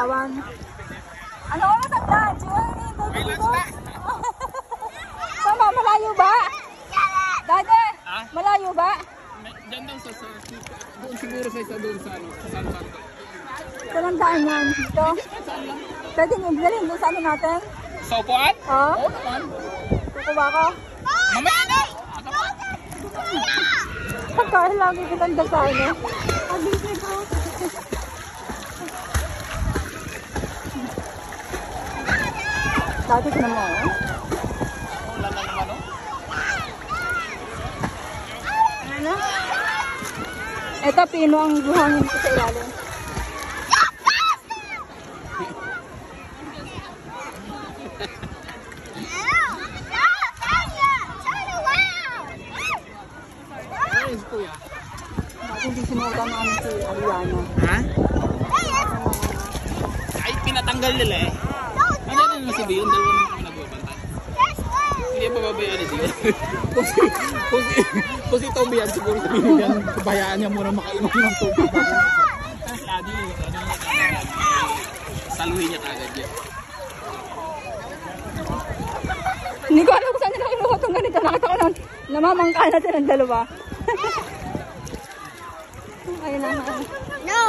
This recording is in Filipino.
Palawan. Ano oras ang lunch? May lunch na. Sama, malayo ba? Dade, malayo ba? Diyan daw sa doon siguro sa doon sa San Santo. Saan saan yan? Dito? Pwede nyo bilhin doon sa ano natin? Sa upuan? Oo. Oo naman. Kukuha ko. Mamaya na! Pagkain lagi kitang dagkain eh. Pag-isip ko. Dati ko na mo eh. Wala na naman o. Ano? Ito pino ang buhangin ko sa ilalim. Kuya. Bakit hindi sinuotan namin si Ariana? Ha? Ay, pinatanggal nila eh. Ano na naman sabi yun? Dalawa naman kami nagbabantay. Hindi pa babayaan eh siguro. Kung si Toby yan, siguro sabihin yan, bayaan niya muna makainom ng tubig. Lagi, saluhin niya kagad yan. Hindi ko alam kung saan nila kinuha itong ganito. Nakita ko lang, namamangka natin ang dalawa. Ayun na. No!